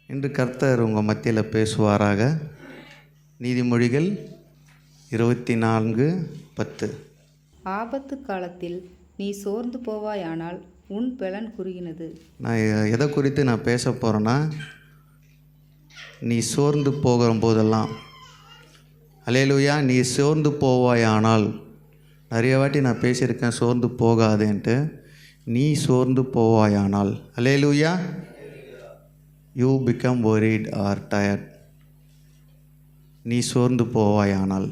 இன்று கர்த்தர் உங்கள் மத்தியில் பேசுவாராக. நீதிமொழிகள் 24:10. ஆபத்து காலத்தில் நீ சோர்ந்து போவாயானால் உன் பலன் குறுகினது. நான் எதை குறித்து நான் பேச போகிறேன்னா, நீ சோர்ந்து போகிற போதெல்லாம், அல்லேலூயா, நீ சோர்ந்து போவாயானால். நிறைய வாட்டி நான் பேசியிருக்கேன் சோர்ந்து போகாதேன்ட்டு. நீ சோர்ந்து போவாயானால், hallelujah, you become worried or tired. நீ சோர்ந்து போவாயானால்.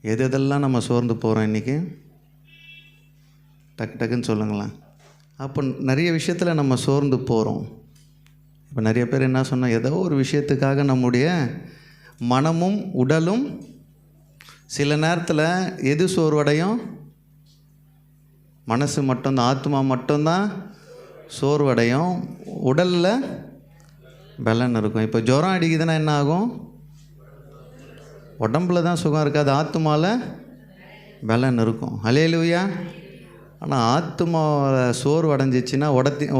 எதெல்லாம் நம்ம சோர்ந்து போகிறோம் இன்றைக்கி? டக்குன்னு சொல்லுங்களேன். அப்போ நிறைய விஷயத்தில் நம்ம சோர்ந்து போகிறோம். இப்போ நிறைய பேர் என்ன சொன்னால், ஏதோ ஒரு விஷயத்துக்காக நம்முடைய மனமும் உடலும் சில நேரத்தில் எது சோர்வடையும்? மனசு மட்டும்தான், ஆத்மா மட்டும்தான் சோர்வடையும். உடலில் பலன் இருக்கும். இப்போ ஜுரம் அடிக்குதுன்னா என்ன ஆகும்? உடம்புல தான் சுகம் இருக்காது, ஆத்மாவில் பலன் இருக்கும். அல்லேலூயா. ஆனால் ஆத்மாவில் சோர்வு அடைஞ்சிச்சின்னா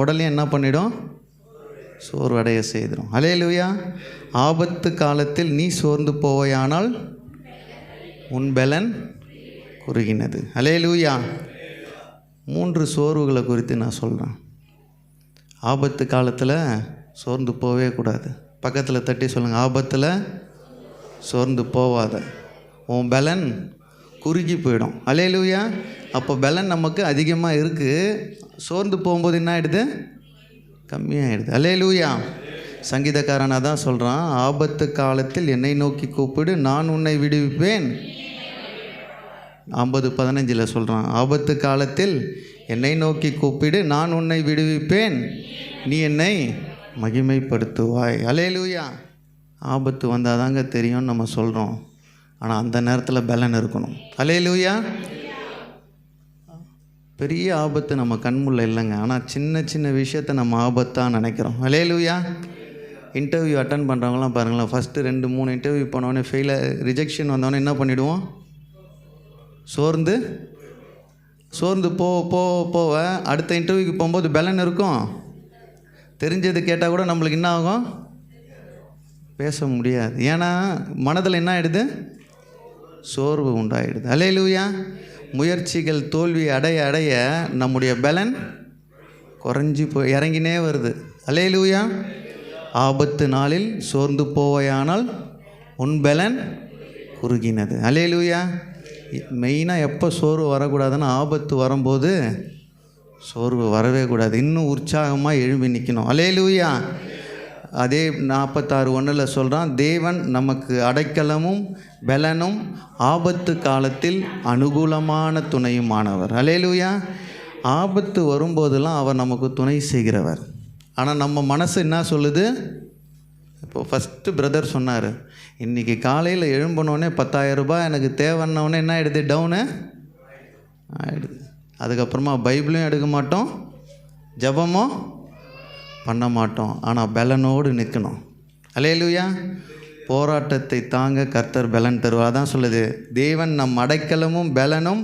உடலையும் என்ன பண்ணிடும்? சோர்வடைய செய்திடும். அல்லேலூயா. ஆபத்து காலத்தில் நீ சோர்ந்து போவாயானால் உன் பலன் குறுகினது. அல்லேலூயா. 3 சோர்வுகளை குறித்து நான் சொல்கிறேன். ஆபத்து காலத்தில் சோர்ந்து போகவே கூடாது. பக்கத்தில் தட்டி சொல்லுங்கள், ஆபத்தில் சோர்ந்து போவாத, உன் பலன் குறுகி போயிடும். அல்லேலூயா. அப்போ பலன் நமக்கு அதிகமாக இருக்குது, சோர்ந்து போகும்போது என்ன ஆகிடுது? கம்மியாகிடுது. அல்லேலூயா. சங்கீதக்காரனாக தான் சொல்கிறான், ஆபத்து காலத்தில் என்னை நோக்கி கூப்பிடு, நான் உன்னை விடுவிப்பேன். 50:15 சொல்கிறான், ஆபத்து காலத்தில் என்னை நோக்கி கூப்பிடு, நான் உன்னை விடுவிப்பேன், நீ என்னை மகிமைப்படுத்துவாய். அல்லேலூயா. ஆபத்து வந்தால் தாங்க தெரியும்னு நம்ம சொல்கிறோம். ஆனால் அந்த நேரத்தில் பலன் இருக்கணும். அல்லேலூயா. பெரிய ஆபத்து நம்ம கண்முள்ள இல்லைங்க, ஆனால் சின்ன சின்ன விஷயத்தை நம்ம ஆபத்தாக நினைக்கிறோம். அல்லேலூயா. இன்டர்வியூ அட்டன் பண்ணுறவங்களாம் பாருங்களேன், ஃபஸ்ட்டு 2-3 இன்டர்வியூ போனோடனே ரிஜெக்ஷன் வந்தோடனே என்ன பண்ணிவிடுவோம்? சோர்ந்து போக அடுத்த இன்டர்வியூக்கு போகும்போது பலன் இருக்கும். தெரிஞ்சது கேட்டால் கூட நம்மளுக்கு என்ன ஆகும்? பேச முடியாது. ஏன்னா மனதில் என்ன ஆகிடுது? சோர்வு உண்டாயிடுது. அல்லேலூயா. முயற்சிகள் தோல்வி அடைய நம்முடைய பலன் குறைஞ்சி இறங்கினே வருது. அல்லேலூயா. ஆபத்து நாளில் சோர்ந்து போவாயானால் உன் பலன் குறுகினது. அல்லேலூயா. மெயினாக எப்போ சோர்வு வரக்கூடாதுன்னா, ஆபத்து வரும்போது சோர்வு வரவே கூடாது. இன்னும் உற்சாகமாக எழும்பி நிற்கணும். அல்லேலூயா. அதே 46:1 சொல்கிறான், தேவன் நமக்கு அடைக்கலமும் பலனும் ஆபத்து காலத்தில் அனுகூலமான துணையுமானவர். அல்லேலூயா. ஆபத்து வரும்போதெல்லாம் அவர் நமக்கு துணை செய்கிறவர். ஆனால் நம்ம மனசு என்ன சொல்லுது? இப்போது ஃபஸ்ட்டு பிரதர் சொன்னார், இன்றைக்கி காலையில் எழும்பினோடனே 10,000 ரூபாய் எனக்கு தேவைன்னொடனே என்ன ஆகிடுது? டவுனு ஆகிடுது. அதுக்கப்புறமா பைபிளும் எடுக்க மாட்டோம், ஜெபமும் பண்ண மாட்டோம். ஆனால் பலனோடு நிற்கணும். அல்லேலூயா. போராட்டத்தை தாங்க கர்த்தர் பலன் தருவார். தான் சொல்லுது, தேவன் நம் அடைக்கலமும் பலனும்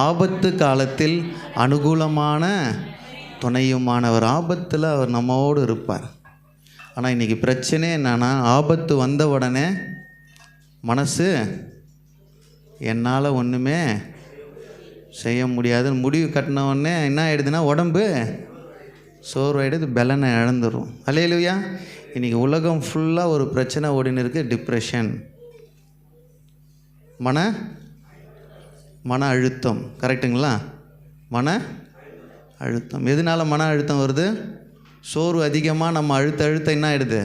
ஆபத்து காலத்தில் அனுகூலமான துணையுமானவர். ஆபத்தில் அவர் நம்மோடு இருப்பார். ஆனால் இன்றைக்கி பிரச்சனை என்னென்னா, ஆபத்து வந்த உடனே மனசு என்னால் ஒன்றுமே செய்ய முடியாதுன்னு முடிவு கட்டின உடனே என்ன ஆகிடுதுன்னா, உடம்பு சோர்வாயிடுது, பலனை இழந்துடும். அல்லேலூயா. இன்றைக்கி உலகம் ஃபுல்லாக ஒரு பிரச்சனை ஓடின்னு இருக்குது, டிப்ரெஷன், மன அழுத்தம். கரெக்டுங்களா? மன அழுத்தம். எதனால் மன அழுத்தம் வருது? சோர்வு அதிகமாக நம்ம அழுத்த என்ன ஆகிடுது?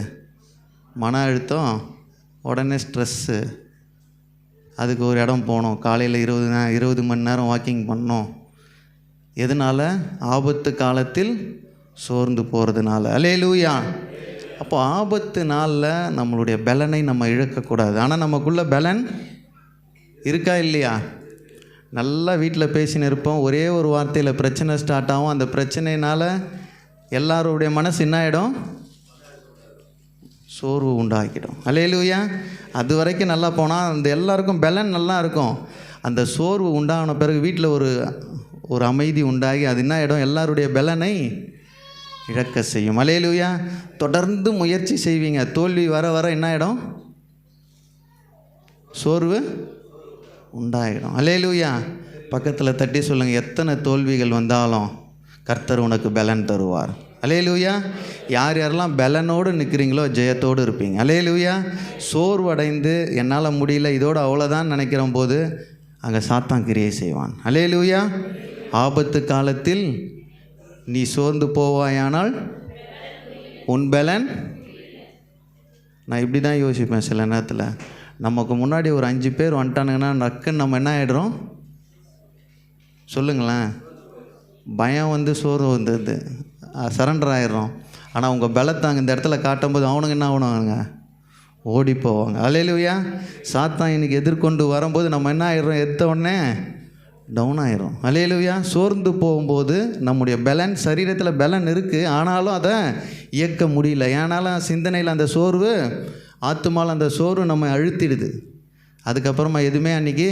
மன அழுத்தம். உடனே ஸ்ட்ரெஸ்ஸு. அதுக்கு ஒரு இடம் போகணும், காலையில் 20 மணி நேரம் வாக்கிங் பண்ணணும். எதனால்? ஆபத்து காலத்தில் சோர்ந்து போகிறதுனால. அல்லேலூயா. அப்போ ஆபத்து நாளில் நம்மளுடைய பலனை நம்ம இழக்கக்கூடாது. ஆனால் நமக்குள்ளே பலன் இருக்கா இல்லையா? நல்லா வீட்டில் பேசின்னு இருப்போம், ஒரே ஒரு வார்த்தையில் பிரச்சனை ஸ்டார்ட் ஆகும். அந்த பிரச்சனையினால் எல்லாருடைய மனசு என்ன ஆகிடும்? சோர்வு உண்டாக்கிடும். அல்லேலூயா. அது வரைக்கும் நல்லா போனால் அந்த எல்லாருக்கும் பலன் நல்லா இருக்கும். அந்த சோர்வு உண்டான பிறகு வீட்டில் ஒரு அமைதி உண்டாகி அது என்ன ஆகிடும்? எல்லாருடைய பலனை இழக்க செய்யும். அல்லேலூயா. தொடர்ந்து முயற்சி செய்வீங்க. தோல்வி வர வர என்ன ஆகிடும்? சோர்வு உண்டாயிடும். அல்லேலூயா. பக்கத்தில் தட்டி சொல்லுங்கள், எத்தனை தோல்விகள் வந்தாலும் கர்த்தர் உனக்கு பலன் தருவார். அல்லேலூயா. யார் யாரெல்லாம் பலனோடு நிற்கிறீங்களோ ஜெயத்தோடு இருப்பீங்க. அல்லேலூயா. சோர்வடைந்து என்னால் முடியல, இதோடு அவ்வளோதான் நினைக்கிற போது அங்கே சாத்தான் கிரியை செய்வான். அல்லேலூயா. ஆபத்து காலத்தில் நீ சோர்ந்து போவாயானால் உன் பலன். நான் இப்படி தான் யோசிப்பேன் சில நேரத்தில். நமக்கு முன்னாடி ஒரு 5 பேர் வந்துட்டானுங்கன்னா நக்குன்னு நம்ம என்ன ஆகிடுறோம்? சொல்லுங்களேன். பயம் வந்து சோர்வு வந்தது, சரண்டர் ஆகிடுறோம். ஆனால் உங்கள் பலத்தை அங்கே இந்த இடத்துல காட்டும்போது அவனுங்க என்ன ஆகணுங்க? ஓடி போவாங்க. அல்லேலூயா. சாத்தான் இன்னைக்கு எதிர்கொண்டு வரும்போது நம்ம என்ன ஆகிடுறோம்? எடுத்த உடனே டவுன் ஆகிரும். அல்லேலூயா. சோர்ந்து போகும்போது நம்முடைய பலன், சரீரத்தில் பலன் இருக்குது, ஆனாலும் அதை இயக்க முடியல. ஏன்னாலும் சிந்தனையில் அந்த சோர்வு, ஆத்துமால் அந்த சோர்வு நம்ம அழுத்திடுது. அதுக்கப்புறமா எதுவுமே அன்றைக்கி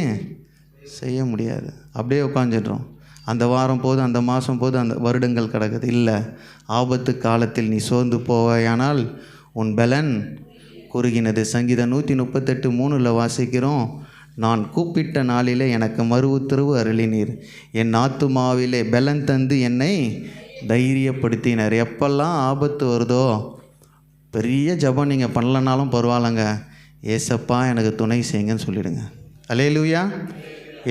செய்ய முடியாது. அப்படியே உட்காந்துடுறோம். அந்த வாரம் போது, அந்த மாதம் போது, அந்த வருடங்கள் கிடக்குது. இல்லை, ஆபத்து காலத்தில் நீ சோர்ந்து போவாயானால் உன் பலன் குறுகினது. சங்கீதம் 138:3 வாசிக்கிறோம், நான் கூப்பிட்ட நாளிலே எனக்கு மறு உத்தரவு அருளினீர், என் ஆத்துமாவிலே பலன் தந்து என்னை தைரியப்படுத்தினார். எப்பெல்லாம் ஆபத்து வருதோ, பெரிய ஜெபம் நீங்கள் பண்ணலனாலும் பரவாயில்லைங்க, ஏசப்பா எனக்கு துணை செய்யுங்கன்னு சொல்லிவிடுங்க. அல்லேலூயா.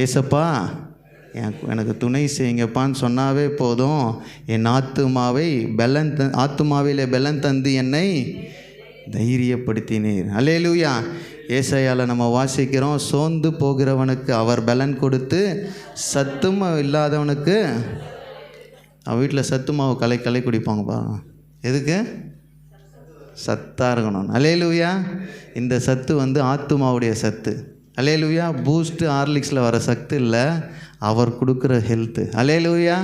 ஏசப்பா எனக்கு துணை செய்யுங்கப்பான்னு சொன்னாவே போதும். என் ஆத்துமாவிலே பலன் தந்து என்னை தைரியப்படுத்தினீர். அல்லேலூயா. ஏசாயால நம்ம வாசிக்கிறோம், சோர்ந்து போகிறவனுக்கு அவர் பலன் கொடுத்து சத்தும் இல்லாதவனுக்கு. அவன் வீட்டில் சத்து மாவு கலை குடிப்பாங்கப்பா. எதுக்கு? சத்தாக இருக்கணும். அல்லேலூயா. இந்த சத்து வந்து ஆத்துமாவுடைய சத்து. அல்லேலூயா. பூஸ்ட்டு ஹார்லிக்ஸில் வர சத்து இல்லை, அவர் கொடுக்குற ஹெல்த்து. அல்லேலூயா.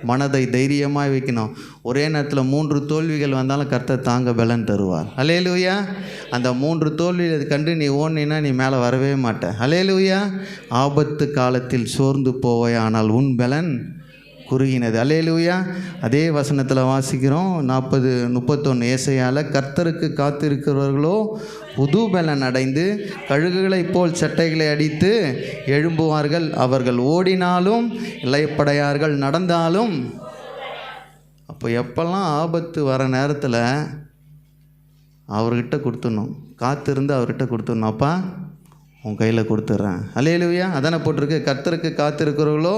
மனதை தைரியமாக வைக்கணும். ஒரே நேரத்தில் 3 தோல்விகள் வந்தாலும் கர்த்தர் தாங்க பலன் தருவார். அல்லேலூயா. அந்த 3 தோல்வியை கண்டு நீ ஓடினா நீ மேலே வரவே மாட்ட. அல்லேலூயா. ஆபத்து காலத்தில் சோர்ந்து போவாயானால் உன் பலன் குறுகினது. அல்லேலூயா. அதே வசனத்தில் வாசிக்கிறோம் 40:31 ஏசாயால, கர்த்தருக்கு காத்திருக்கிறவர்களோ புது பலன் அடைந்து கழுகுகளைப் போல் சட்டைகளை அடித்து எழும்புவார்கள், அவர்கள் ஓடினாலும் இளைப்படையார்கள், நடந்தாலும். அப்போ எப்பெல்லாம் ஆபத்து வர நேரத்தில் அவர்கிட்ட கொடுத்துடணும், காத்திருந்து அவர்கிட்ட கொடுத்துடணும். அப்பா உன் கையில் கொடுத்துட்றேன். அல்லேலூயா. அதானே போட்டிருக்கு, கர்த்தருக்கு காத்திருக்கிறவர்களோ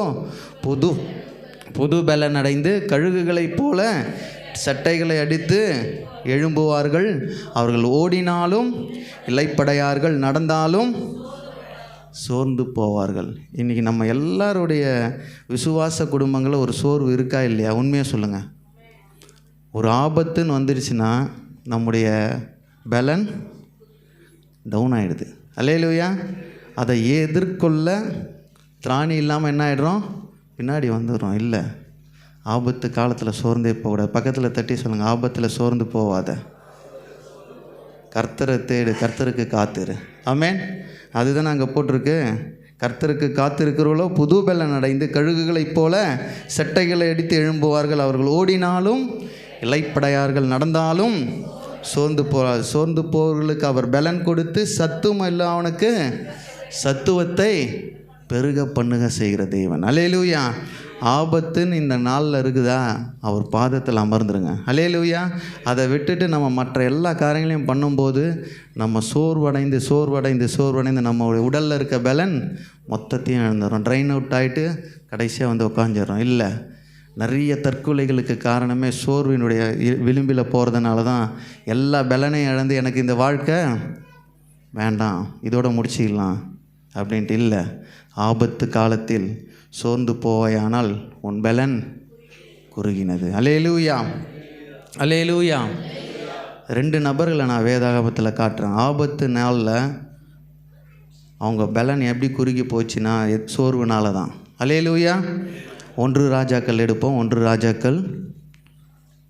புது பலன் அடைந்து கழுகுகளைப் போல சட்டைகளை அடித்து எழும்புவார்கள், அவர்கள் ஓடினாலும் இளைப்படையார்கள், நடந்தாலும் சோர்ந்து போவார்கள். இன்றைக்கி நம்ம எல்லாருடைய விசுவாச குடும்பங்களில் ஒரு சோர்வு இருக்கா இல்லையா? உண்மையாக சொல்லுங்கள். ஒரு ஆபத்துன்னு வந்துடுச்சுன்னா நம்முடைய பலன் டவுன் ஆகிடுது. அல்லேலூயா. அதை எதிர்கொள்ள திராணி இல்லாமல் என்ன ஆகிடுறோம்? பின்னாடி வந்துடுறோம். இல்லை, ஆபத்து காலத்தில் சோர்ந்தே போகக்கூடாது. பக்கத்தில் தட்டி சொல்லுங்கள், ஆபத்தில் சோர்ந்து போவாத, கர்த்தரை தேடு, கர்த்தருக்கு காத்திரு. ஆமென். அதுதான் அங்கே போட்டிருக்கு, கர்த்தருக்கு காத்திருக்கிறவர்களோ புது பலன் அடைந்து கழுகுகளைப் போல சட்டைகளை அடித்து எழும்புவார்கள், அவர்கள் ஓடினாலும் இளைப்படையார்கள், நடந்தாலும் சோர்ந்து போவர்களுக்கு அவர் பலன் கொடுத்து சத்துவம் இல்லாதவனுக்கு சத்துவத்தை பெருக பண்ணுக செய்கிற தேவன். அல்லேலூயா. ஆபத்துன்னு இந்த நாளில் இருக்குதா, அவர் பாதத்தில் அமர்ந்துருங்க. அல்லேலூயா. அதை விட்டுட்டு நம்ம மற்ற எல்லா காரியங்களையும் பண்ணும்போது நம்ம சோர்வடைந்து நம்மளுடைய உடலில் இருக்க பலன் மொத்தத்தையும் இழந்துடும். ட்ரைன் அவுட் ஆகிட்டு கடைசியாக வந்து உட்காந்துடுறோம். இல்லை, நிறைய தற்கொலைகளுக்கு காரணமே சோர்வினுடைய விளிம்பில் போகிறதுனால தான். எல்லா பலனையும் இழந்து எனக்கு இந்த வாழ்க்கை வேண்டாம், இதோட முடிச்சிடலாம் அப்படின்ட்டு. இல்லை, ஆபத்து காலத்தில் சோர்ந்து போவாயானால் உன் பலன் குறுகினது. அல்லேலூயா. அல்லேலூயா. 2 நபர்களை நான் வேதாகமத்தில் காட்டுறேன். ஆபத்து நாளில் அவங்க பலன் எப்படி குறுகி போச்சுன்னா சோர்வுனால தான். அல்லேலூயா. 1 ராஜாக்கள் எடுப்போம். 1 ராஜாக்கள்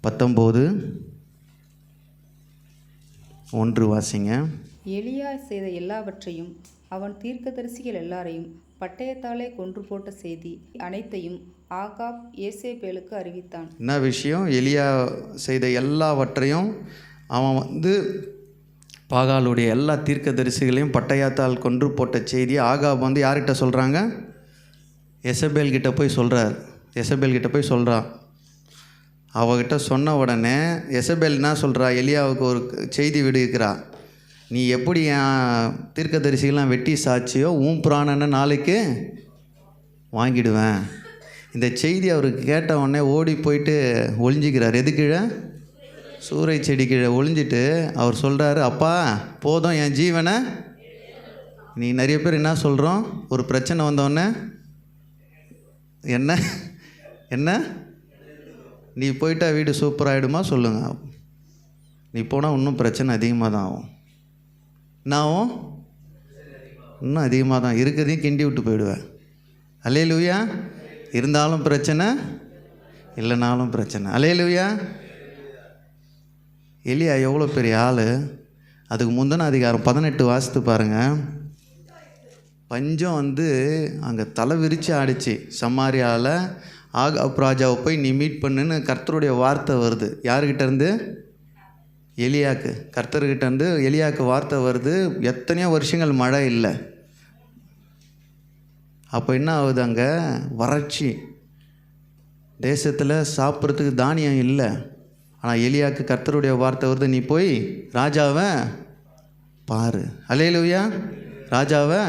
19:1 வாசிங்க. எலியா செய்த எல்லாவற்றையும், அவன் தீர்க்கதரிசிகள் எல்லாரையும் பட்டயத்தாலே கொன்று போட்ட செய்தி அனைத்தையும் ஆகாப் ஏசேபேலுக்கு அறிவித்தான். என்ன விஷயம்? எலியா செய்த எல்லாவற்றையும் அவன் பாகாலுடைய எல்லா தீர்க்கதரிசிகளையும் பட்டயத்தால் கொன்று போட்ட செய்தியை ஆகாப் யார்கிட்ட சொல்கிறாங்க? எசபேல் கிட்ட போய் சொல்கிறார். எசபேல் கிட்ட போய் சொல்கிறான். அவகிட்ட சொன்ன உடனே எசபேல் என்ன சொல்கிறா? எலியாவுக்கு ஒரு செய்தி விடுக்கிறா. நீ எப்படி என் தீர்க்கதரிசிகள்லாம் வெட்டி சாட்சியோ உன் புராணனை நாளைக்கு வாங்கிடுவேன். இந்த செய்தி அவருக்கு கேட்ட உடனே ஓடி போயிட்டு ஒளிஞ்சிக்கிறார். எது கீழே? சூறை செடி கீழே ஒளிஞ்சிட்டு அவர் சொல்கிறாரு, அப்பா போதும் என் ஜீவனை. நீ நிறைய பேர் என்ன சொல்கிறோம்? ஒரு பிரச்சனை வந்தோடனே என்ன என்ன நீ போயிட்டா வீடு சூப்பராகிடுமா? சொல்லுங்கள். நீ போனால் இன்னும் பிரச்சனை அதிகமாக தான் ஆகும். என்ன ஆகும்? இன்னும் அதிகமாக தான் இருக்கிறதையும் கிண்டி விட்டு போயிடுவேன். அல்லேலூயா. இருந்தாலும் பிரச்சனை, இல்லைனாலும் பிரச்சனை. அல்லேலூயா. எலியா எவ்வளோ பெரிய ஆள். அதுக்கு முந்தின அதிகாரம் 18 வாசித்து பாருங்கள். பஞ்சம் அங்கே தலை விரித்து ஆடிச்சு. சமாரியாவில் ஆகாப் ராஜாவை போய் நீ மீட் பண்ணுன்னு கர்த்தருடைய வார்த்தை வருது. யாருக்கிட்டேருந்து? எலியாக்கு. கர்த்தர்கிட்டேருந்து எலியாக்கு வார்த்தை வருது. எத்தனையோ வருஷங்கள் மழை இல்லை. அப்போ என்ன ஆகுது? அங்கே வறட்சி. தேசத்தில் சாப்பிட்றதுக்கு தானியம் இல்லை. ஆனால் எலியாக்கு கர்த்தருடைய வார்த்தை வருது, நீ போய் ராஜாவை பாரு. அல்லேலூயா. ராஜாவை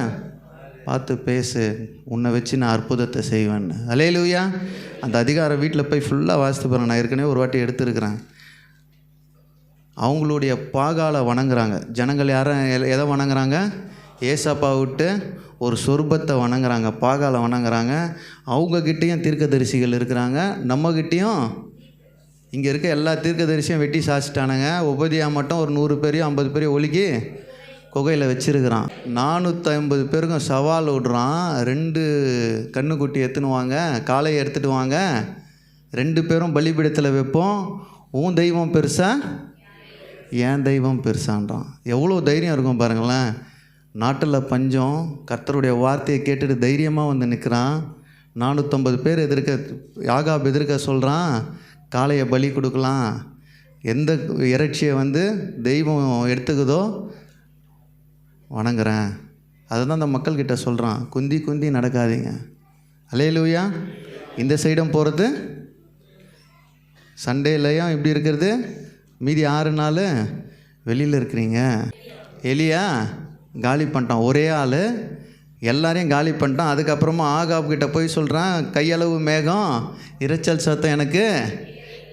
பார்த்து பேசு, உன்னை வச்சு நான் அற்புதத்தை செய்வேன்னு. அல்லேலூயா. அந்த அதிகாரம் வீட்டில் போய் ஃபுல்லாக வாசித்து பாருங்க. நான் ஏற்கனவே ஒரு வாட்டி எடுத்துருக்கிறேன். அவங்களுடைய பாகாலை வணங்குறாங்க ஜனங்கள். யாரும் எதை வணங்குறாங்க? ஏசாப்பா விட்டு ஒரு சொர்பத்தை வணங்குறாங்க, பாகாலை வணங்குறாங்க. அவங்கக்கிட்டேயும் தீர்க்கதரிசிகள் இருக்கிறாங்க, நம்மக்கிட்டேயும். இங்கே இருக்க எல்லா தீர்க்கதரிசியும் வெட்டி சாச்சிட்டானுங்க. உபதியா மட்டும் ஒரு 100 பேரையும் 50 பேரையும் ஒழுக்கி குகையில் வச்சுருக்கிறான். 450 பேருக்கும் சவால் விடுறான். 2 கண்ணுக்குட்டி எடுத்துன்னு வாங்க, காளையை எடுத்துகிட்டு வாங்க, 2 பேரும் பலிபீடத்தில் வைப்போம். உன் தெய்வம் பெருசா, என் தெய்வம் பெருசான்றான். எவ்வளோ தைரியம் இருக்கும் பாருங்களேன். நாட்டில் பஞ்சம், கர்த்தருடைய வார்த்தையை கேட்டுட்டு தைரியமாக நிற்கிறான். 450 பேர் எதிர்க்க ஆகாப் எதிர்க்க சொல்கிறான், காளையை பலி கொடுக்கலாம், எந்த இறைச்சியை தெய்வம் எடுத்துக்குதோ வணங்குறேன். அதுதான் அந்த மக்கள்கிட்ட சொல்கிறான், குந்தி குந்தி நடக்காதீங்க. அல்லேலூயா. இந்த சைடும் போகிறது சண்டேலையும் இப்படி இருக்கிறது, மீதி 6 நாள் வெளியில் இருக்கிறீங்க. எலியா காலி பண்ணிட்டான். ஒரே ஆள் எல்லாரையும் காலி பண்ணிட்டான். அதுக்கப்புறமா ஆகாப்கிட்ட போய் சொல்கிறான், கையளவு மேகம் இரைச்சல் சத்தம் எனக்கு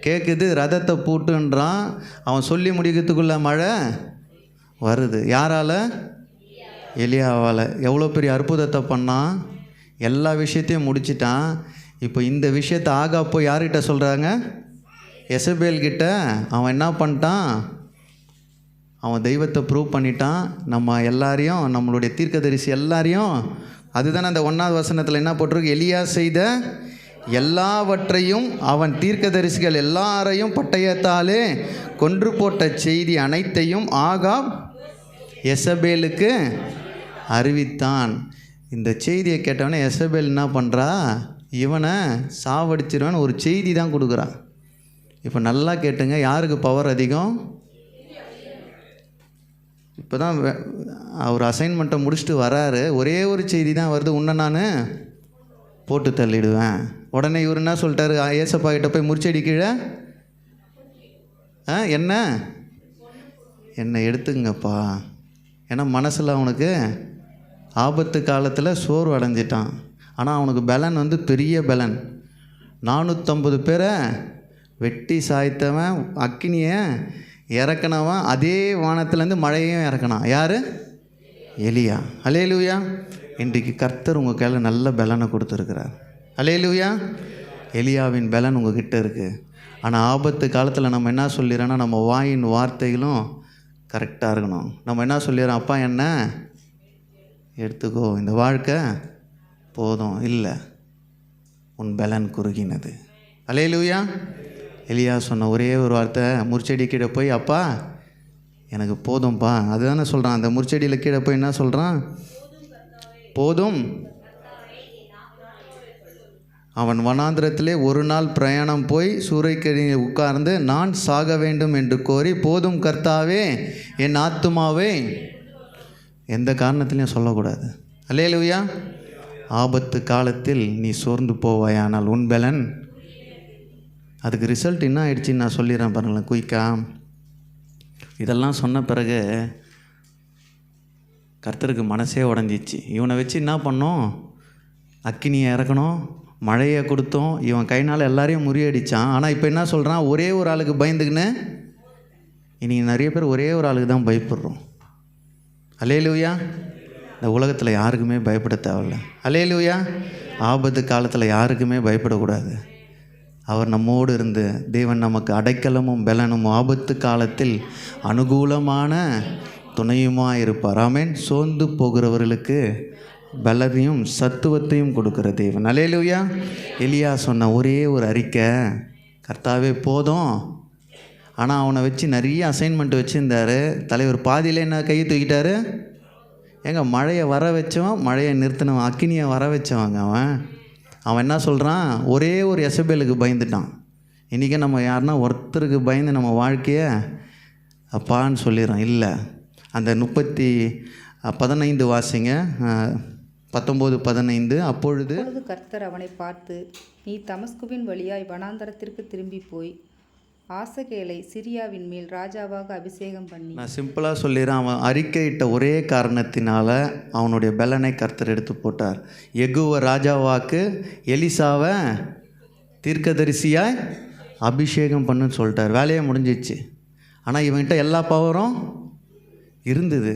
கேட்குது, ரதத்தை பூட்டுன்றான். அவன் சொல்லி முடிக்கிறதுக்குள்ளே மழை வருது. யாரால்? எலியாவால். எவ்வளோ பெரிய அற்புதத்தை பண்ணான். எல்லா விஷயத்தையும் முடிச்சிட்டான். இப்போ இந்த விஷயத்தை ஆகாப் போய் யார்கிட்ட சொல்கிறாங்க? எசபேல்கிட்ட. அவன் என்ன பண்ணிட்டான்? அவன் தெய்வத்தை ப்ரூவ் பண்ணிட்டான். நம்ம எல்லாரையும், நம்மளுடைய தீர்க்கதரிசி எல்லாரையும், அதுதானே அந்த 1வது வசனத்தில் என்ன போட்டிருக்கு? எலியா செய்த எல்லாவற்றையும் அவன் தீர்க்கதரிசிகள் எல்லாரையும் பட்டயத்தாலே கொன்று போட்ட செய்தி அனைத்தையும் ஆகாப் எசபேலுக்கு அறிவித்தான். இந்த செய்தியை கேட்டவனே எசபேல் என்ன பண்ணுறா? இவனை சாவடிச்சிருவான்னு ஒரு செய்தி தான் கொடுக்குறா. இப்போ நல்லா கேட்டுங்க, யாருக்கு பவர் அதிகம்? இப்போ தான் அவர் அசைன்மெண்ட்டை முடிச்சுட்டு வராரு. ஒரே ஒரு செய்தி தான் வருது, உன்னை நான் போட்டு தள்ளிடுவேன். உடனே இவர் என்ன சொல்லிட்டாரு? ஏசப்பா கிட்ட போய் முறிச்செடி கீழே என்னை எடுத்துங்கப்பா. ஏன்னா மனசில் அவனுக்கு ஆபத்து காலத்தில் சோர்வு அடைஞ்சிட்டான். ஆனால் அவனுக்கு பலன் பெரிய பலன். 450 பேரை வெட்டி சாய்த்தவன், அக்கினியை இறக்கினவன், அதே வானத்துலேருந்து மழையும் இறக்கினான். யார்? எலியா. அல்லேலூயா. இன்றைக்கு கர்த்தர் உங்கள் கையில் நல்ல பலனை கொடுத்துருக்கிறார். அல்லேலூயா. எலியாவின் பலன் உங்கள் கிட்டே இருக்குது. ஆனால் ஆபத்து காலத்தில் நம்ம என்ன சொல்லிடுறோன்னா, நம்ம வாயின் வார்த்தைகளும் கரெக்டாக இருக்கணும். நம்ம என்ன சொல்லிடுறோம்? அப்பா என்ன எடுத்துக்கோ, இந்த வாழ்க்கை போதும். இல்லை, உன் பலன் குறுகினது. அல்லேலூயா. எலியா சொன்ன ஒரே ஒரு வார்த்தை, முறிச்செடி கீழே போய், அப்பா எனக்கு போதும்ப்பா. அதுதானே சொல்கிறான். அந்த முறிச்செடியில் கீழே போய் என்ன சொல்கிறான்? போதும். அவன் வனாந்திரத்திலே ஒரு நாள் பிரயாணம் போய் சூறைக்கடியில் உட்கார்ந்து நான் சாக வேண்டும் என்று கோரி, போதும் கர்த்தாவே, என் ஆத்துமாவே, எந்த காரணத்திலையும் சொல்லக்கூடாது. அல்லேலூயா. ஆபத்து காலத்தில் நீ சோர்ந்து போவாயானால் உன் பலன். அதுக்கு ரிசல்ட் என்ன ஆயிடுச்சின்னு நான் சொல்லிடுறேன் பாருங்களேன் குயிக்கா. இதெல்லாம் சொன்ன பிறகு கர்த்தருக்கு மனசே உடஞ்சிச்சு. இவனை வச்சு என்ன பண்ணோம்? அக்கினியை இறக்கணும், மழையை கொடுத்தோம், இவன் கைனால் எல்லாரையும் முறியடித்தான். ஆனால் இப்போ என்ன சொல்கிறான்? ஒரே ஒரு ஆளுக்கு பயந்துக்குன்னு. இன்றைக்கி நிறைய பேர் ஒரே ஒரு ஆளுக்கு தான் பயப்படுறோம். அல்லேலூயா. இந்த உலகத்தில் யாருக்குமே பயப்பட தேவையில்ல. அல்லேலூயா. ஆபத்து காலத்தில் யாருக்குமே பயப்படக்கூடாது. அவர் நம்மோடு இருந்து தேவன் நமக்கு அடைக்கலமும் பலனும் ஆபத்து காலத்தில் அனுகூலமான துணையுமாக இருப்பார். ஆமென். சோர்ந்து போகிறவர்களுக்கு பலனையும் சத்துவத்தையும் கொடுக்குற தேவன். அல்லேலூயா. எலியா சொன்ன ஒரே ஒரு அறிக்கை, கர்த்தாவே போதும். ஆனால் அவனை வச்சு நிறைய அசைன்மெண்ட் வச்சுருந்தார். தலைவர் பாதியில் என்ன கையை தூக்கிட்டாரு? மழையை வர வச்சவன், மழையை நிறுத்தினவன், அக்கினியை வர வச்சவங்க. அவன் என்ன சொல்கிறான்? ஒரே ஒரு எசபேலுக்கு பயந்துட்டான். இன்றைக்கி நம்ம யாருன்னா ஒருத்தருக்கு பயந்து நம்ம வாழ்க்கையை அப்பான்னு சொல்லிடுறோம். இல்லை, அந்த 15 வாசிங்க, 19-15. அப்பொழுது கர்த்தர் அவனை பார்த்து, நீ தமஸ்குவின் வழியாய் வனாந்தரத்திற்கு திரும்பி போய் ஆசகேலை சிரியாவின் மேல் ராஜாவாக அபிஷேகம் பண்ணி. நான் சிம்பிளாக சொல்லிடுறேன். அவன் அறிக்கையிட்ட ஒரே காரணத்தினால அவனுடைய பலனை கர்த்தர் எடுத்து போட்டார். யெகூவ ராஜாவாக்கு எலிசாவை தீர்க்கதரிசியாய் அபிஷேகம் பண்ணுன்னு சொல்லிட்டார். வேலையே முடிஞ்சிச்சு. ஆனால் இவன்கிட்ட எல்லா பவரும் இருந்தது.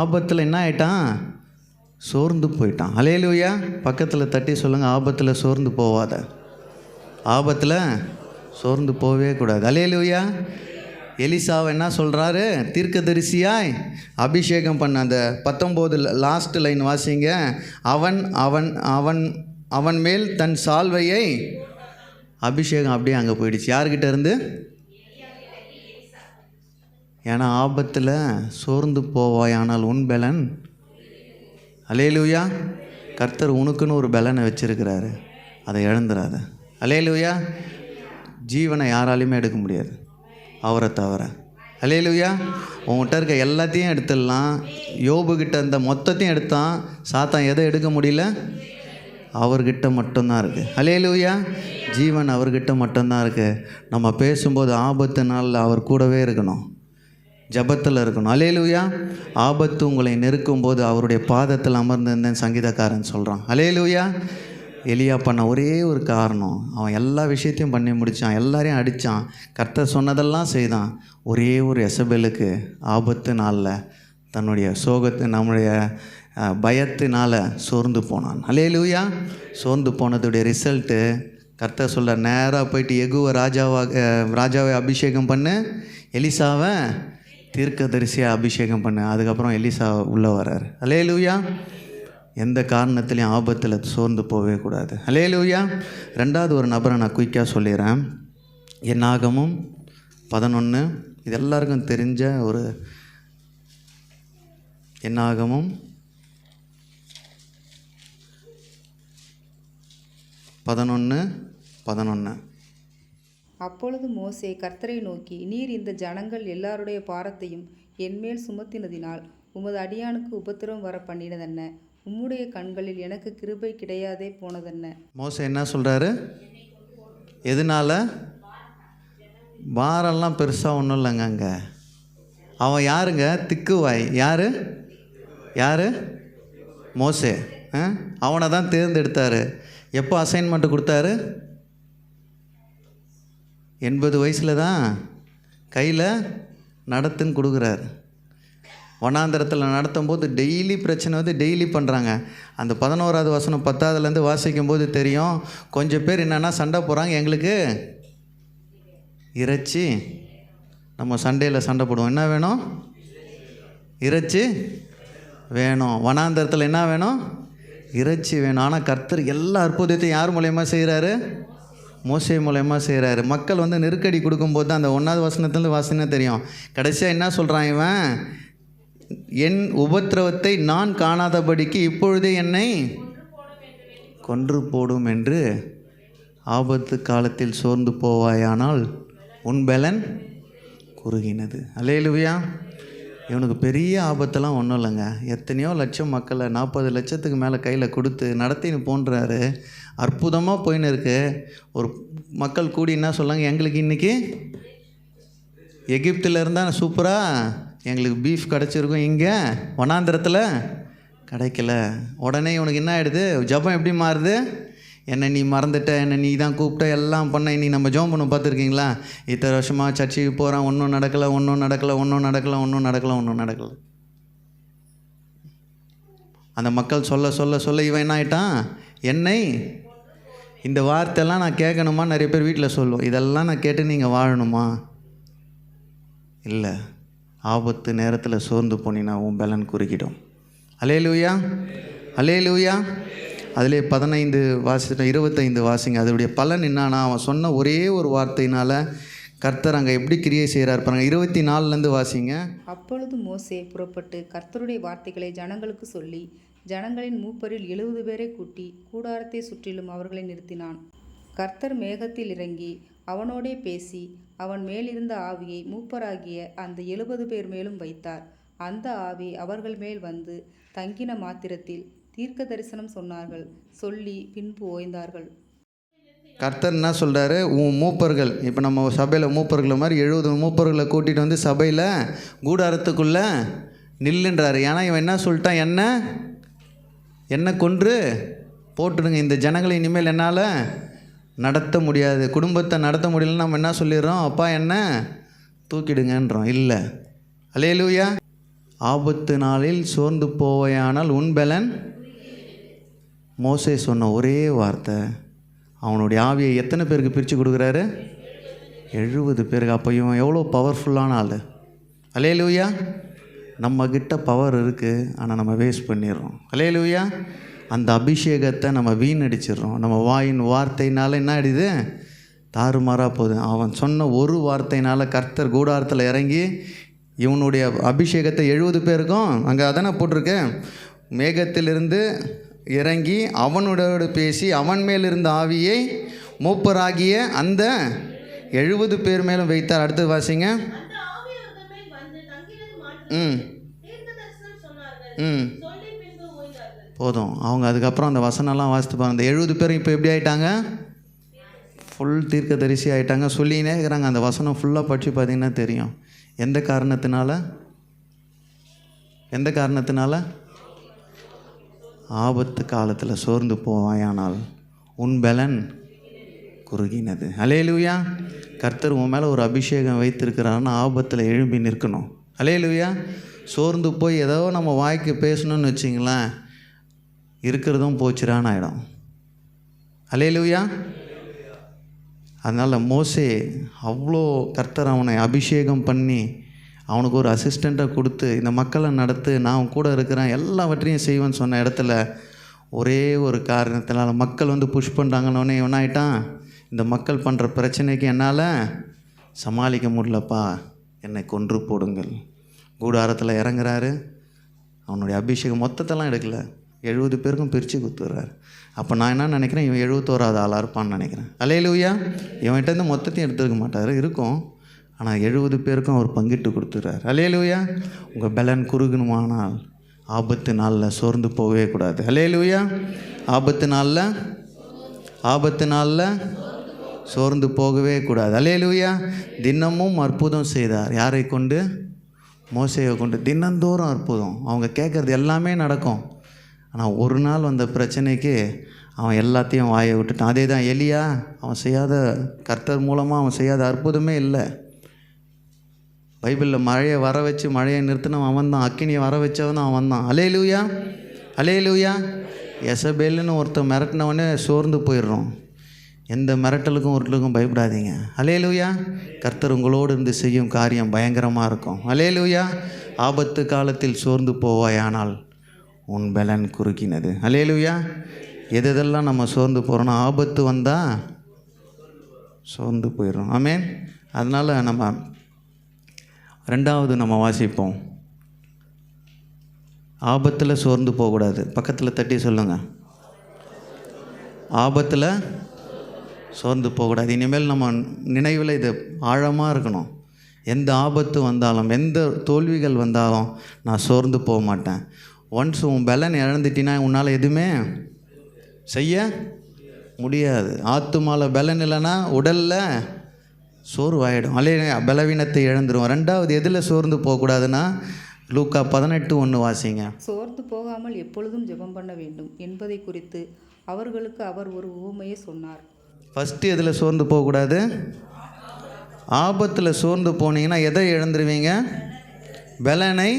ஆபத்தில் என்ன ஆயிட்டான்? சோர்ந்து போயிட்டான். அல்லேலூயா. பக்கத்தில் தட்டி சொல்லுங்கள், ஆபத்தில் சோர்ந்து போவாத. ஆபத்தில் சோர்ந்து போகவே கூடாது. அல்லேலூயா. எலிசாவை என்ன சொல்கிறாரு? தீர்க்கதரிசியாய் அபிஷேகம் பண்ண. அந்த 19 லாஸ்ட் லைன் வாசிங்க. அவன் அவன் அவன் அவன் மேல் தன் சால்வையை அபிஷேகம் அப்படியே அங்கே போயிடுச்சு. யார்கிட்ட இருந்து? ஏன்னா ஆபத்தில் சோர்ந்து போவாயானால் உன் பலன். அல்லேலூயா. கர்த்தர் உனக்குன்னு ஒரு பலனை வச்சிருக்கிறாரு, அதை இழந்துடாத. அல்லேலூயா. ஜீவனை யாராலையுமே எடுக்க முடியாது அவரை தவிர. அல்லேலூயா. உங்கள்கிட்ட இருக்க எல்லாத்தையும் எடுத்துடலாம். யோபுக்கிட்ட இந்த மொத்தத்தையும் எடுத்தான். சாத்தான் எதை எடுக்க முடியல? அவர்கிட்ட மட்டும்தான் இருக்குது. அல்லேலூயா. ஜீவன் அவர்கிட்ட மட்டும்தான் இருக்குது. நம்ம பேசும்போது ஆபத்து நாளில் அவர் கூடவே இருக்கணும், ஜபத்தில் இருக்கணும். அல்லேலூயா. ஆபத்து உங்களை நெருக்கும் போது அவருடைய பாதத்தில் அமர்ந்திருந்தேன் சங்கீதக்காரன் சொல்கிறான். அல்லேலூயா. எலியா பண்ண ஒரே ஒரு காரணம், அவன் எல்லா விஷயத்தையும் பண்ணி முடித்தான், எல்லாரையும் அடித்தான், கர்த்தர் சொன்னதெல்லாம் செய்தான். ஒரே ஒரு எசபேலுக்கு ஆபத்து நாளில் தன்னுடைய நம்முடைய பயத்தினால் சோர்ந்து போனான். அல்லேலூயா. சோர்ந்து போனதுடைய ரிசல்ட்டு கர்த்தர் சொல்ல, நேராக போயிட்டு யெகூவ ராஜாவை அபிஷேகம் பண்ணு, எலிசாவை தீர்க்கதரிசியாக அபிஷேகம் பண்ணு. அதுக்கப்புறம் எலிசா உள்ளே வர்றார். அல்லேலூயா. எந்த காரணத்துலையும் ஆபத்தில் சோர்ந்து போகவே கூடாது. அல்லேலூயா. ரெண்டாவது ஒரு நபரை நான் குயிக்காக சொல்லிடுறேன். என்னாகமும் 11. இது எல்லாருக்கும் தெரிஞ்ச ஒரு என்னாகமும் 11:11. அப்பொழுது மோசே கர்த்தரை நோக்கி, நீர் இந்த ஜனங்கள் எல்லாருடைய பாரத்தையும் என்மேல் சுமத்தினதினால் உமது அடியானுக்கு உபத்திரவம் வர பண்ணினதென்ன? உம்முடைய கண்களில் எனக்கு கிருபை கிடையாதே போனதென்ன? மோசே என்ன சொல்கிறாரு? எதனால்? பாரெல்லாம் பெருசாக ஒன்றும் இல்லைங்க. அங்கே அவன் யாருங்க? திக்குவாய். யார்? மோசே. அவனை தான் தேர்ந்தெடுத்தார். எப்போ அசைன்மெண்ட்டு கொடுத்தாரு? 80 வயசில் தான் கையில் நடத்துன்னு கொடுக்குறாரு. வனாந்தரத்தில் நடத்தும் போது டெய்லி பிரச்சனை வந்து டெய்லி பண்ணுறாங்க. அந்த 11வது வசனம் 10வதுலேருந்து வாசிக்கும்போது தெரியும். கொஞ்சம் பேர் என்னென்னா சண்டை போகிறாங்க, எங்களுக்கு இறைச்சி. நம்ம சண்டையில் சண்டை போடுவோம். என்ன வேணும்? இறைச்சி வேணும். வனாந்தரத்தில் என்ன வேணும்? இறைச்சி வேணும். ஆனால் கர்த்தர் எல்லா அற்புதத்தையும் யார் மூலயமா செய்கிறாரு? மோசே மூலயமா செய்கிறாரு. மக்கள் வந்து நெருக்கடி கொடுக்கும்போது தான் அந்த 1வது வசனத்துலேருந்து வாசினா தெரியும். கடைசியாக என்ன சொல்கிறான் இவன்? என் உபத்திரவத்தை நான் காணாதபடிக்கு இப்பொழுதே என்னை கொன்று போடும் என்று ஆபத்து காலத்தில் சோர்ந்து போவாயானால் உன் பலன் குறுகினது. அல்லேலூயா. இவனுக்கு பெரிய ஆபத்தெல்லாம் ஒன்றும் இல்லைங்க. எத்தனையோ லட்சம் மக்களை 40 லட்சத்துக்கு மேலே கையில் கொடுத்து நடத்தின்னு போன்றாரு. அற்புதமாக போயின்னு இருக்கு. ஒரு மக்கள் கூடி என்ன சொல்லாங்க, எங்களுக்கு இன்றைக்கி எகிப்தில் இருந்தால் சூப்பராக எங்களுக்கு பீஃப் கிடச்சிருக்கும், இங்கே வனாந்திரத்தில் கிடைக்கல. உடனே இவனுக்கு என்ன ஆகிடுது, ஜபம் எப்படி மாறுது, என்னை நீ மறந்துட்ட, என்னை நீ தான் கூப்பிட்ட, எல்லாம் பண்ண. நீ நம்ம ஜோம் பண்ண பார்த்துருக்கீங்களா? இத்தனை வருஷமாக சர்ச்சுக்கு போகிறான், ஒன்றும் நடக்கலை, ஒன்றும் நடக்கலை, ஒன்றும் நடக்கலை, ஒன்றும் நடக்கலை, ஒன்றும் நடக்கலை. அந்த மக்கள் சொல்ல சொல்ல சொல்ல இவன் என்ன ஆகிட்டான், என்னை இந்த வார்த்தையெல்லாம் நான் கேட்கணுமா? நிறைய பேர் வீட்டில் சொல்லுவோம், இதெல்லாம் நான் கேட்டு நீங்கள் வாழணுமா? இல்லை. ஆபத்து நேரத்தில் சோர்ந்து போனீங்கன்னா உன் பலன் குறுக்கிடும். அல்லேலூயா, அல்லேலூயா. அதிலே 15 வாசிட்டு 25 வாசிங்க. அதனுடைய பலன் என்னன்னா, அவன் சொன்ன ஒரே ஒரு வார்த்தையினால் கர்த்தர் அங்கே எப்படி கிரியை செய்கிறார் பாருங்க. 24 வாசிங்க. அப்பொழுது மோசே புறப்பட்டு கர்த்தருடைய வார்த்தைகளை ஜனங்களுக்கு சொல்லி ஜனங்களின் மூப்பரில் 70 பேரை கூட்டி கூடாரத்தை சுற்றிலும் அவர்களை நிறுத்தினான். கர்த்தர் மேகத்தில் இறங்கி அவனோடே பேசி அவன் மேலிருந்த ஆவியை மூப்பராகிய அந்த 70 பேர் மேலும் வைத்தார். அந்த ஆவி அவர்கள் மேல் வந்து தங்கின மாத்திரத்தில் தீர்க்க தரிசனம் சொன்னார்கள். சொல்லி பின்பு ஓய்ந்தார்கள். கர்த்தர் என்ன சொல்கிறாரு, உன் மூப்பர்கள், இப்போ நம்ம சபையில் மூப்பர்களை மாதிரி 70 மூப்பர்களை கூட்டிகிட்டு வந்து சபையில் கூடாரத்துக்குள்ளே நில்லுன்றாரு. ஏன்னா இவன் என்ன சொல்லிட்டான், என்ன கொன்று போட்டுடுங்க, இந்த ஜனங்களை இனிமேல் என்னால் நடத்த முடியாது, குடும்பத்தை நடத்த முடியலன்னு நம்ம என்ன சொல்லிடுறோம், அப்பா என்ன தூக்கிடுங்கன்றோம். இல்லை. அல்லேலூயா. ஆபத்து நாளில் சோர்ந்து போவையானால் உன் பலன். மோசே சொன்ன ஒரே வார்த்தை, அவனுடைய ஆவியை எத்தனை பேருக்கு பிரித்து கொடுக்குறாரு? 70 பேருக்கு. அப்போ இவன் எவ்வளோ பவர்ஃபுல்லான ஆள். அல்லேலூயா. நம்மக்கிட்ட பவர் இருக்குது, ஆனால் நம்ம வேஸ்ட் பண்ணிடுறோம். அல்லேலூயா. அந்த அபிஷேகத்தை நம்ம வீணடிச்சிடுறோம். நம்ம வாயின் வார்த்தையினால் என்ன ஆகிடுது, தாறுமாறாக போகுது. அவன் சொன்ன ஒரு வார்த்தையினால் கர்த்தர் கூடாரத்தில் இறங்கி இவனுடைய அபிஷேகத்தை 70 பேருக்கும், அங்கே அதானே போட்டிருக்கு, மேகத்திலிருந்து இறங்கி அவனோட பேசி அவன் மேல் இருந்த ஆவியை மூப்பராகிய அந்த 70 பேர் மேலும் வைத்தார். அடுத்தது வாசிங்க. போதும். அவங்க அதுக்கப்புறம் அந்த வசனம்லாம் வாசித்துப்பாங்க. அந்த 70 பேரும் இப்போ எப்படி ஆகிட்டாங்க, ஃபுல் தீர்க்க தரிசி ஆகிட்டாங்க. சொல்லினே இருக்கிறாங்க. அந்த வசனம் ஃபுல்லாக படித்து பார்த்தீங்கன்னா தெரியும். எந்த காரணத்தினால ஆபத்து காலத்தில் சோர்ந்து போவாயானால் உன் பலன் குறுகினது. அல்லேலூயா. கர்த்தர் உன் மேலே ஒரு அபிஷேகம் வைத்திருக்கிறாருன்னா ஆபத்தில் எழும்பி நிற்கணும். அல்லேலூயா. சோர்ந்து போய் ஏதோ நம்ம வாய்க்கு பேசணும்னு வச்சிங்களேன், இருக்கிறதும் போச்சுறான்னு ஆகிடும். அல்லேலூயா. அதனால் மோசே அவ்வளோ கர்த்தர் அவனை அபிஷேகம் பண்ணி அவனுக்கு ஒரு அசிஸ்டண்ட்டை கொடுத்து இந்த மக்களை நடத்து, நான் கூட இருக்கிறேன், எல்லாவற்றையும் செய்வேன்னு சொன்ன இடத்துல ஒரே ஒரு காரணத்தினால மக்கள் வந்து புஷ் பண்ணுறாங்கன்னொன்னே இவன் ஆகிட்டான், இந்த மக்கள் பண்ணுற பிரச்சனைக்கு என்னால் சமாளிக்க முடியலப்பா, என்னை கொன்று போடுங்கள். கூடாரத்தில் இறங்குறாரு. அவனுடைய அபிஷேகம் மொத்தத்தெல்லாம் எடுக்கலை, 70 பேருக்கும் பிரித்து கொடுத்துட்றாரு. அப்போ நான் என்ன நினைக்கிறேன், இவன் 71வது ஆளாக இருப்பான்னு நினைக்கிறேன். அல்லேலூயா. இவன்கிட்டருந்து மொத்தத்தையும் எடுத்துருக்க மாட்டார், இருக்கும். ஆனால் 70 பேருக்கும் அவர் பங்கிட்டு கொடுத்துட்றாரு. அல்லேலூயா. உங்கள் பலன் குறுகணுமானால் ஆபத்து நாளில் சோர்ந்து போகவே கூடாது. அல்லேலூயா. ஆபத்து நாளில் சோர்ந்து போகவே கூடாது. அல்லேலூயா. தினமும் அற்புதம் செய்தார். யாரை கொண்டு? மோசேயை கொண்டு. தினந்தோறும் அற்புதம். அவங்க கேட்குறது எல்லாமே நடக்கும். ஆனால் ஒரு நாள் வந்த பிரச்சனைக்கு அவன் எல்லாத்தையும் வாயை விட்டுட்டான். அதே தான் எலியா. அவன் செய்யாத, கர்த்தர் மூலமாக அவன் செய்யாத அற்புதமே இல்லை. பைபிளில் மழையை வர வச்சு மழையை நிறுத்தினவன் அவன் தான். அக்கினியை வர வச்சவன் அவன் தான். அல்லேலூயா. அல்லேலூயா. எசபேல்னு ஒருத்தன் மிரட்டினவனே சோர்ந்து போயிடுறோம். எந்த மிரட்டலுக்கும் ஒருத்தலுக்கும் பயப்படாதீங்க. அல்லேலூயா. கர்த்தர் உங்களோடு இருந்து செய்யும் காரியம் பயங்கரமாக இருக்கும். அல்லேலூயா. ஆபத்து காலத்தில் சோர்ந்து போவாயானால் உன் பலன் குறுக்கினது. அல்லேலூயா. எதெல்லாம் நம்ம சோர்ந்து போகிறோன்னா ஆபத்து வந்தால் சோர்ந்து போயிடும். ஆமென். அதனால் நம்ம 2வது நம்ம வாசிப்போம். ஆபத்தில் சோர்ந்து போகக்கூடாது. பக்கத்தில் தட்டி சொல்லுங்கள், ஆபத்தில் சோர்ந்து போகக்கூடாது. இனிமேல் நம்ம நினைவில் இது ஆழமாக இருக்கணும். எந்த ஆபத்து வந்தாலும், எந்த தோல்விகள் வந்தாலும் நான் சோர்ந்து போக மாட்டேன். ஒன்ஸ் உன் பலன் இழந்துட்டினா உன்னால் எதுவுமே செய்ய முடியாது. ஆத்துமாவில் பலன் இல்லைன்னா உடலில் சோர்வாயிடும். பலவீனத்தை இழந்துடும். ரெண்டாவது எதில் சோர்ந்து போகக்கூடாதுன்னா லூக்கா 18:1 வாசிங்க. சோர்ந்து போகாமல் எப்பொழுதும் ஜெபம் பண்ண வேண்டும் என்பதை குறித்து அவர்களுக்கு அவர் ஒரு உவமையை சொன்னார். ஃபஸ்ட்டு எதில் சோர்ந்து போகக்கூடாது? ஆபத்தில் சோர்ந்து போனீங்கன்னா எதை இழந்துருவீங்க? பலனை.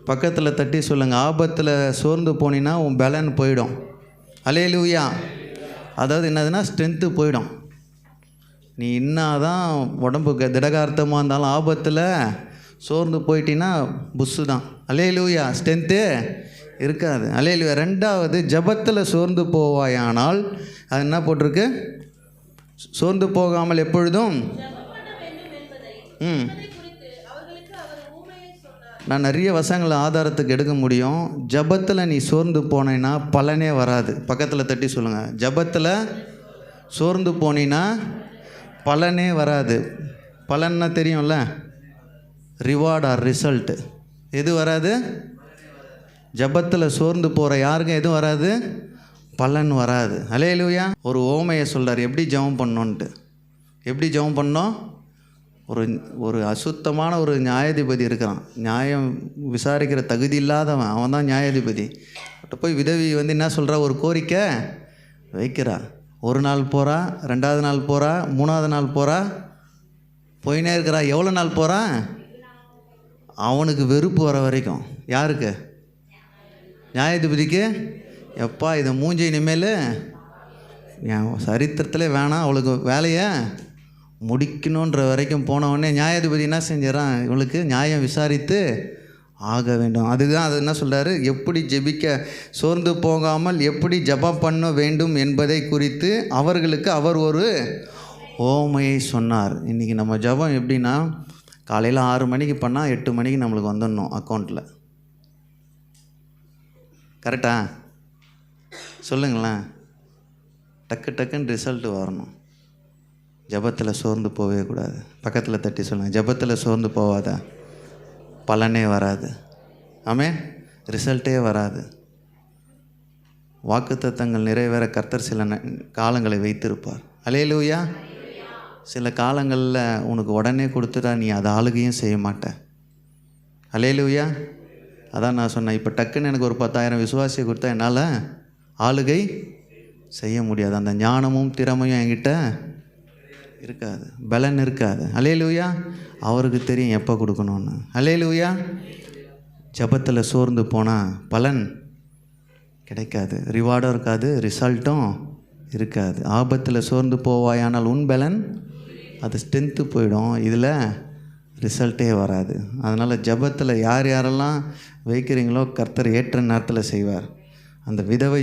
பக்கத்தில் தட்டி சொல்லுங்கள், ஆபத்தில் சோர்ந்து போனீங்கன்னா உன் பலன் போயிடும். அல்லேலூயா. அதாவது என்னதுன்னா ஸ்ட்ரென்த்து போயிடும். நீ இன்னாதான் உடம்புக்கு திடகார்த்தமாக இருந்தாலும் ஆபத்தில் சோர்ந்து போயிட்டீங்கன்னா புஸ்ஸு தான். அல்லேலூயா. ஸ்ட்ரென்த்து இருக்காது. அல்லேலூயா. ரெண்டாவது, ஜபத்தில் சோர்ந்து போவாயானால் அது என்ன போட்டிருக்கு? சோர்ந்து போகாமல் எப்பொழுதும். நான் நிறைய வசங்களை ஆதாரத்துக்கு எடுக்க முடியும். ஜபத்தில் நீ சோர்ந்து போனேன்னா பலனே வராது. பக்கத்தில் தட்டி சொல்லுங்கள், ஜபத்தில் சோர்ந்து போனீன்னா பலனே வராது. பலன்னா தெரியும்ல, ரிவார்ட் ஆர் ரிசல்ட்டு. எது வராது? ஜபத்தில் சோர்ந்து போகிற யாருக்கும் எதுவும் வராது, பலன் வராது. அல்லேலூயா. ஒரு ஓமையை சொல்கிறார் எப்படி ஜெபம் பண்ணோன்ட்டு. எப்படி ஜெபம் பண்ணோம்? ஒரு அசுத்தமான ஒரு நியாயாதிபதி இருக்கிறான். நியாயம் விசாரிக்கிற தகுதி இல்லாதவன், அவன் தான் நியாயாதிபதி. போய் விதவி என்ன சொல்கிறா? ஒரு கோரிக்கை வைக்கிறா. ஒரு நாள் போகிறா, ரெண்டாவது நாள் போகிறா, மூணாவது நாள் போகிறா, போயினே இருக்கிறா. எவ்வளோ நாள் போகிறா? அவனுக்கு வெறுப்பு வர வரைக்கும். யாருக்கு? நியாயாதிபதிக்கு. எப்பா இதை மூஞ்சி இனிமேல் என் சரித்திரத்தில் வேணாம், அவளுக்கு வேலையை முடிக்கணுன்ற வரைக்கும் போனவொடனே நியாயாதிபதி என்ன செஞ்சிடறான்? இவளுக்கு நியாயம் விசாரித்து ஆக வேண்டும். அதுதான் அது என்ன சொல்கிறாரு? எப்படி ஜெபிக்க சோர்ந்து போகாமல் எப்படி ஜெபம் பண்ண வேண்டும் என்பதை குறித்து அவர்களுக்கு அவர் ஒரு ஓமையை சொன்னார். இன்றைக்கி நம்ம ஜெபம் எப்படின்னா, காலையில் 6 மணிக்கு பண்ணால் 8 மணிக்கு நம்மளுக்கு வந்துடணும் அக்கௌண்ட்டில். கரெக்டா? சொல்லுங்களேன். டக்குன்னு ரிசல்ட்டு வரணும். ஜபத்தில் சோர்ந்து போகவே கூடாது. பக்கத்தில் தட்டி சொல்லுங்கள், ஜபத்தில் சோர்ந்து போகாத, பலனே வராது. ஆமென். ரிசல்ட்டே வராது. வாக்குத்தத்தங்கள் நிறைவேற கர்த்தர் சில காலங்களை வைத்திருப்பார். அல்லேலூயா. சில காலங்களில் உனக்கு உடனே கொடுத்துட்டா நீ அதை ஆளுகையும் செய்ய மாட்டேன். அல்லேலூயா. அதான் நான் சொன்னேன், இப்போ டக்குன்னு எனக்கு ஒரு 10,000 விசுவாசியை கொடுத்தா என்னால் ஆளுகை செய்ய முடியாது. அந்த ஞானமும் திறமையும் என்கிட்ட இருக்காது, பலன் இருக்காது. அல்லேலூயா. அவருக்கு தெரியும் எப்போ கொடுக்கணும்னு. அல்லேலூயா. ஜபத்தில் சோர்ந்து போனால் பலன் கிடைக்காது, ரிவார்டும் இருக்காது, ரிசல்ட்டும் இருக்காது. ஆபத்தில் சோர்ந்து போவாயானால் உன் பலன் அது ஸ்ட்ரென்த்து போயிடும், இதில் ரிசல்ட்டே வராது. அதனால் ஜபத்தில் யார் யாரெல்லாம் வைக்கிறீங்களோ கர்த்தர் ஏற்ற நேரத்தில் செய்வார். அந்த விதவை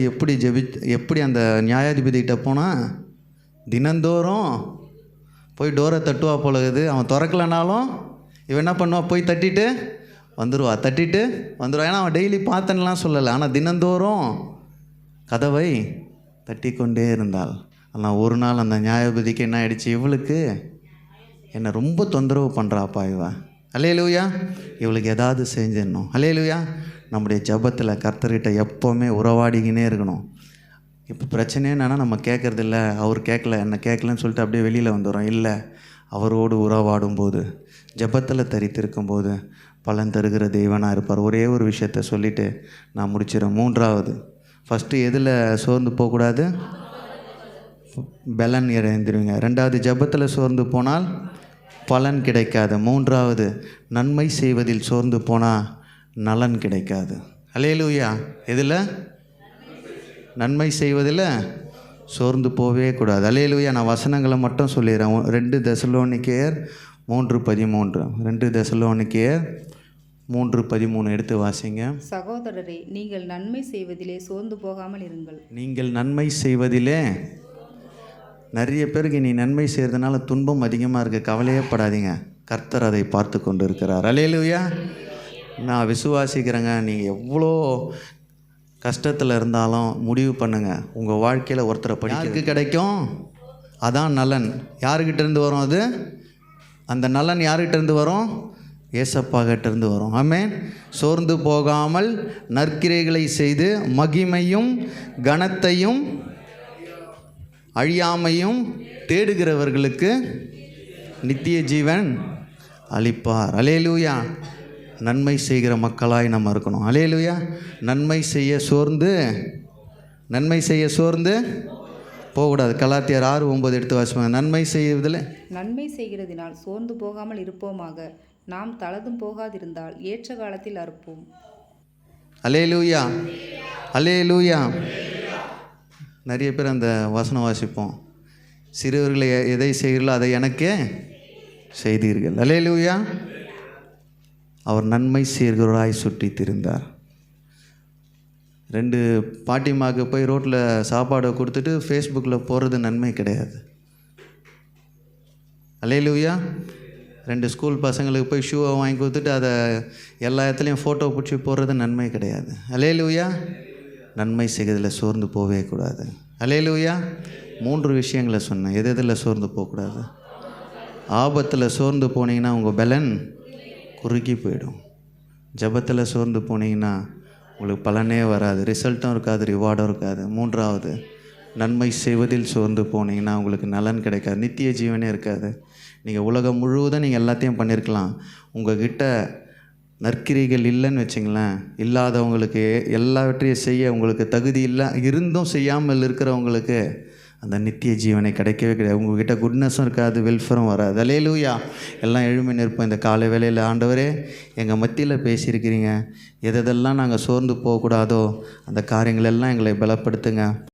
எப்படி அந்த நியாயாதிபதிகிட்ட போனால் தினந்தோறும் போய் டோரை தட்டுவா போலகுது. அவன் திறக்கலனாலும் இவன் என்ன பண்ணுவான்? போய் தட்டிட்டு வந்துடுவா. ஏன்னா அவன் டெய்லி பார்த்தன்லாம் சொல்லலை, ஆனால் தினந்தோறும் கதவை தட்டி கொண்டே இருந்தாள். ஆனால் ஒரு நாள் அந்த நியாயாதிபதிக்கு என்ன ஆயிடுச்சு? இவளுக்கு என்னை ரொம்ப தொந்தரவு பண்ணுறாப்பா இவ. அல்லேலூயா. இவளுக்கு ஏதாவது செஞ்சிடணும். அல்லேலூயா. நம்முடைய ஜபத்தில் கர்த்தர்கிட்ட எப்போவுமே உறவாடிக்கினே இருக்கணும். இப்போ பிரச்சனை என்னென்னா நம்ம கேட்குறதில்ல, அவர் கேட்கல, என்ன கேட்கலன்னு சொல்லிட்டு அப்படியே வெளியில் வந்துடுறோம். இல்லை, அவரோடு உறவாடும்போது, ஜபத்தில் தரித்திருக்கும்போது பலன் தருகிற தெய்வனாக இருப்பார். ஒரே ஒரு விஷயத்த சொல்லிவிட்டு நான் முடிச்சிடறேன். 3வது, ஃபஸ்ட்டு எதில் சோர்ந்து போகக்கூடாது? பலன் இழந்துருவீங்க. 2வது, ஜபத்தில் சோர்ந்து போனால் பலன் கிடைக்காது. 3வது, நன்மை செய்வதில் சோர்ந்து போனால் நலன் கிடைக்காது. அல்லேலூயா. எதில்? நன்மை செய்வதில் சோர்ந்து போகவே கூடாது. அல்லேலூயா. நான் வசனங்களை மட்டும் சொல்லிடுறேன். 2 தெசலோனிக்கேயர் 3:13. 2 தெசலோனிக்கேயர் 3:13 எடுத்து வாசிங்க. சகோதரரே, நீங்கள் நன்மை செய்வதிலே சோர்ந்து போகாமல் இருங்கள். நீங்கள் நன்மை செய்வதிலே, நிறைய பேருக்கு நீ நன்மை செய்கிறதுனால துன்பம் அதிகமாக இருக்குது, கவலையே படாதீங்க, கர்த்தர் அதை பார்த்து கொண்டு இருக்கிறார். அல்லேலூயா. நான் விசுவாசிக்கிறேங்க. நீங்கள் எவ்வளோ கஷ்டத்தில் இருந்தாலும் முடிவு பண்ணுங்கள், உங்கள் வாழ்க்கையில் ஒருத்தரை படிக்கிறதுக்கு கிடைக்கும், அதான் நலன். யாருக்கிட்ட இருந்து வரும் அது? அந்த நலன் யார்கிட்ட இருந்து வரும்? ஏசப்பா கிட்ட இருந்து வரும். ஆமென். சோர்ந்து போகாமல் நற்கிரைகளை செய்து மகிமையும் கனத்தையும் அழியாமையும் தேடுகிறவர்களுக்கு நித்திய ஜீவன் அளிப்பார். அல்லேலூயா. நன்மை செய்கிற மக்களாய் நம்ம இருக்கணும். அல்லேலூயா. நன்மை செய்ய சோர்ந்து போகக்கூடாது. கலாத்தியர் 6:9 எடுத்து வாசிப்பாங்க. நன்மை செய்கிறதினால் சோர்ந்து போகாமல் இருப்போமாக. நாம் தளர்ந்தும் போகாதிருந்தால் ஏற்ற காலத்தில் அறுப்போம். அல்லேலூயா, அல்லேலூயா. நிறைய பேர் அந்த வசனம் வாசிப்போம். சிறுவர்களை எதை செய்கிறீர்களோ அதை எனக்கே செய்தீர்கள். அல்லேலூயா. அவர் நன்மை செய்கிறவராய் சுற்றி திரிந்தார். 2 பாட்டிமாவுக்கு போய் ரோட்டில் சாப்பாடை கொடுத்துட்டு ஃபேஸ்புக்கில் போகிறது நன்மை கிடையாது. அல்லேலூயா. 2 ஸ்கூல் பசங்களுக்கு போய் ஷூவை வாங்கி கொடுத்துட்டு அதை எல்லா இடத்துலையும் ஃபோட்டோ பிடிச்சி போடுறது நன்மை கிடையாது. அல்லேலூயா. நன்மை செய்கிறதில் சோர்ந்து போகவே கூடாது. அல்லேலூயா. 3 விஷயங்களை சொன்னேன். எதில் சோர்ந்து போகக்கூடாது? ஆபத்தில் சோர்ந்து போனீங்கன்னா உங்கள் பலன் குறுக்கி போயிடும். ஜபத்தில் சோர்ந்து போனீங்கன்னா உங்களுக்கு பலனே வராது, ரிசல்ட்டும் இருக்காது, ரிவார்டும் இருக்காது. 3வது, நன்மை செய்வதில் சோர்ந்து போனீங்கன்னா உங்களுக்கு நலன் கிடைக்காது, நித்திய ஜீவனே இருக்காது. நீங்கள் உலகம் முழுவதும் நீங்கள் எல்லாத்தையும் பண்ணியிருக்கலாம், உங்கள்கிட்ட நற்கிரிகள் இல்லைன்னு வச்சிங்களேன். இல்லாதவங்களுக்கு எல்லாவற்றையும் செய்ய உங்களுக்கு தகுதி இல்லை, இருந்தும் செய்யாமல் இருக்கிறவங்களுக்கு அந்த நித்திய ஜீவனை கிடைக்கவே கிடையாது. உங்கள்கிட்ட குட்னஸும் இருக்காது, வெல்ஃபரும் வராது. அல்லேலூயா. எல்லாம் எழுமி நிற்போம் இந்த காலை வேளையில். ஆண்டவரே, எங்கள் மத்தியில் பேசியிருக்கிறீங்க. எதெல்லாம் நாங்கள் சோர்ந்து போகக்கூடாதோ அந்த காரியங்களெல்லாம் எங்களை பலப்படுத்துங்க.